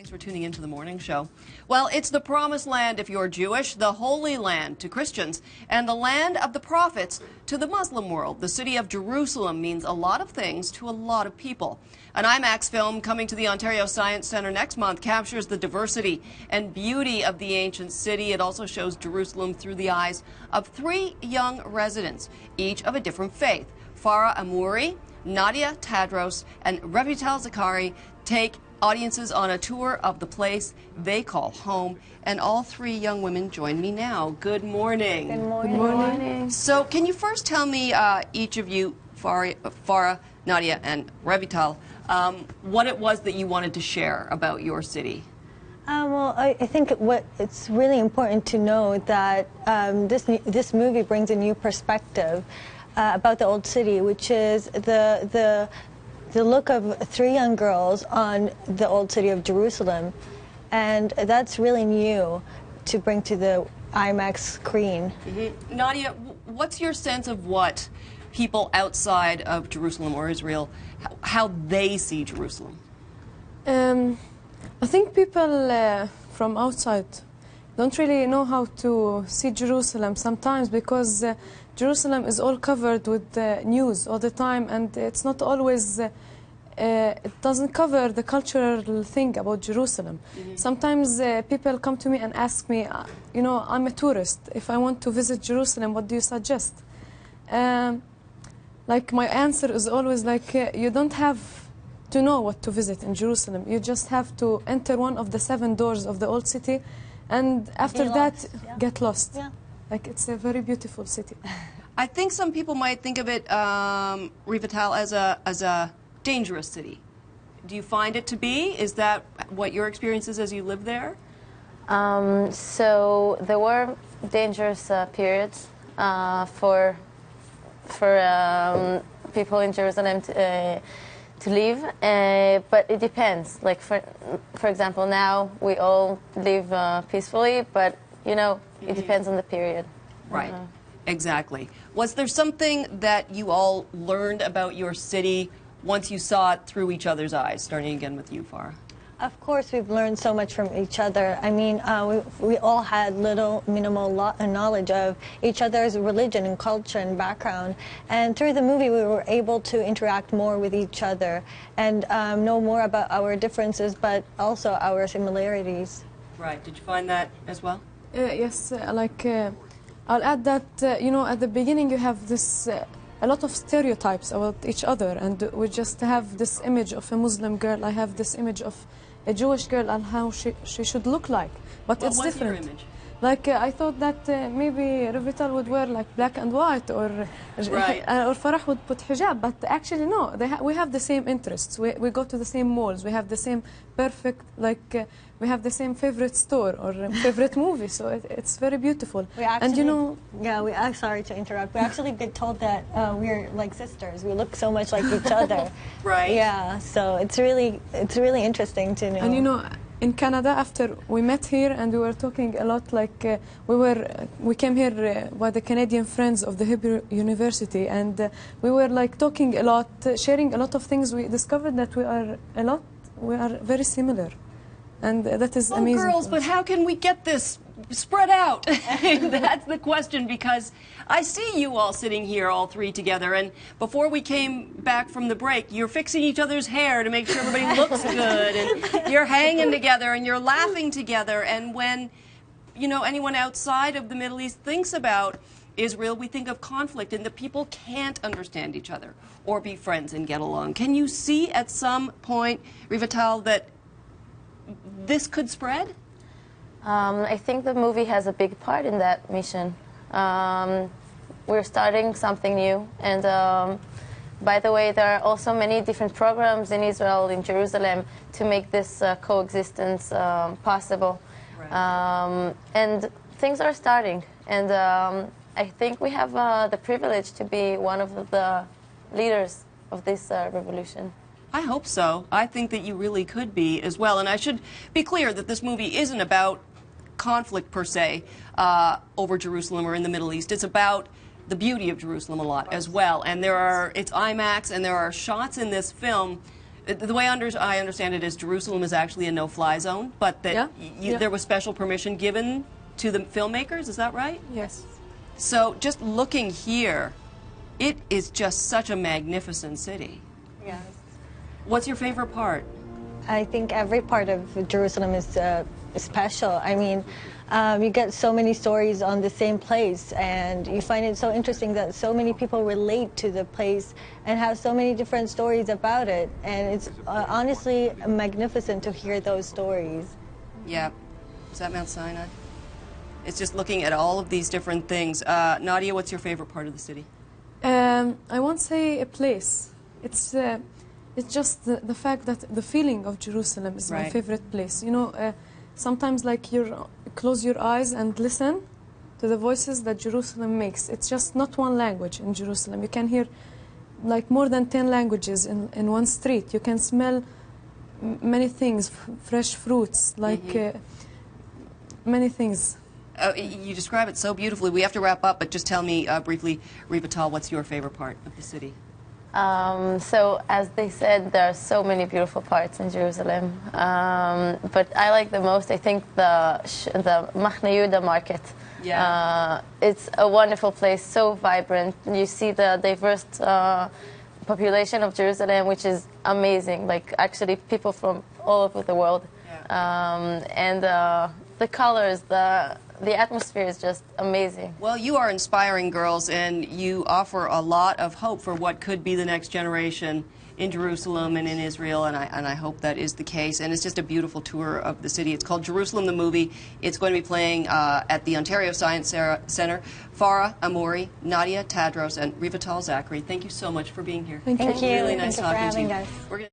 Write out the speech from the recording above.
Thanks for tuning into the morning show. Well, it's the promised land if you're Jewish, the Holy Land to Christians, and the land of the prophets to the Muslim world. The city of Jerusalem means a lot of things to a lot of people. An IMAX film coming to the Ontario Science Centre next month captures the diversity and beauty of the ancient city. It also shows Jerusalem through the eyes of 3 young residents, each of a different faith. Farah Amouri, Nadia Tadros, and Revital Zakari take audiences on a tour of the place they call home. And all 3 young women join me now. Good morning. Good morning. Good morning. So can you first tell me, each of you, Farah, Nadia, and Revital, what it was that you wanted to share about your city? Well, I think it's really important to know that this movie brings a new perspective about the old city, which is the look of 3 young girls on the old city of Jerusalem, and that's really new to bring to the IMAX screen. Mm-hmm. Nadia, what's your sense of what people outside of Jerusalem or Israel, how they see Jerusalem? I think people from outside don't really know how to see Jerusalem sometimes, because Jerusalem is all covered with news all the time, and it's not always, it doesn't cover the cultural thing about Jerusalem. Mm-hmm. Sometimes people come to me and ask me, you know, I'm a tourist. If I want to visit Jerusalem, what do you suggest? Like, my answer is always like, you don't have to know what to visit in Jerusalem. You just have to enter one of the 7 doors of the old city, and after that, get lost. Yeah. Like, it's a very beautiful city. I think some people might think of it, Revital, as a dangerous city. Do you find it to be? Is that what your experience is as you live there? So there were dangerous periods for people in Jerusalem to live, but it depends. Like, for example, now we all live peacefully, but you know, it depends on the period. Right, exactly. Was there something that you all learned about your city once you saw it through each other's eyes? Starting again with you, Farah. Of course, we've learned so much from each other. I mean, we all had minimal knowledge of each other's religion and culture and background. And through the movie, we were able to interact more with each other and know more about our differences, but also our similarities. Right. Did you find that as well? Yes, I'll add that, you know, at the beginning you have this, a lot of stereotypes about each other, and we just have this image of a Muslim girl, I have this image of a Jewish girl and how she should look like, but it's different. Your image? Like, I thought that maybe Revital would wear like black and white, or or Farah would put hijab, but actually no, we have the same interests. We go to the same malls, we have the same perfect, like, we have the same favorite store or favorite movie, so it's very beautiful. And you know, I'm sorry to interrupt. We actually get told that we're like sisters. We look so much like each other. Right. Yeah. So it's really interesting to know. And you know, in Canada, after we met here and we were talking a lot, like we came here by the Canadian friends of the Hebrew University, and we were like talking a lot, sharing a lot of things. We discovered that we are very similar. And that is amazing. Oh, girls, but how can we get this spread out? That's the question, because I see you all sitting here, all 3 together, and before we came back from the break, you're fixing each other's hair to make sure everybody looks good, and you're hanging together, and you're laughing together. And when, you know, anyone outside of the Middle East thinks about Israel, we think of conflict, and the people can't understand each other or be friends and get along. Can you see at some point, Revital, that this could spread? I think the movie has a big part in that mission. We're starting something new, and by the way, there are also many different programs in Israel, in Jerusalem, to make this coexistence possible. Right. And things are starting, and I think we have the privilege to be one of the leaders of this revolution. I hope so. I think that you really could be as well. And I should be clear that this movie isn't about conflict per se over Jerusalem or in the Middle East. It's about the beauty of Jerusalem a lot as well. And it's IMAX, and there are shots in this film The way I understand it is Jerusalem is actually a no-fly zone, but that there was special permission given to the filmmakers. Is that right? Yes. So just looking here, it is just such a magnificent city. Yes. What's your favorite part? I think every part of Jerusalem is special. I mean, you get so many stories on the same place, and you find it so interesting that so many people relate to the place and have so many different stories about it. And it's honestly magnificent to hear those stories. Yeah. Is that Mount Sinai? It's just looking at all of these different things. Nadia, what's your favorite part of the city? I won't say a place. It's just the fact that the feeling of Jerusalem is my favorite place. You know, sometimes like you close your eyes and listen to the voices that Jerusalem makes. It's just not one language in Jerusalem. You can hear like more than 10 languages in one street. You can smell many things, fresh fruits, like many things. You describe it so beautifully. We have to wrap up, but just tell me briefly, Rivatal, what's your favorite part of the city? So, as they said, there are so many beautiful parts in Jerusalem. But I like the most, I think, the Machne Yehuda market. Yeah. It's a wonderful place, so vibrant. You see the diverse population of Jerusalem, which is amazing. Like, actually, people from all over the world. Yeah. And the colors, the atmosphere is just amazing. Well, you are inspiring girls, and you offer a lot of hope for what could be the next generation in Jerusalem and in Israel, and I hope that is the case. And it's just a beautiful tour of the city. It's called Jerusalem the Movie. It's going to be playing at the Ontario Science Centre. Farah Amouri, Nadia Tadros, and Rivatal Zachary, thank you so much for being here. Thank you. Really nice Thank you for talking to you. having us.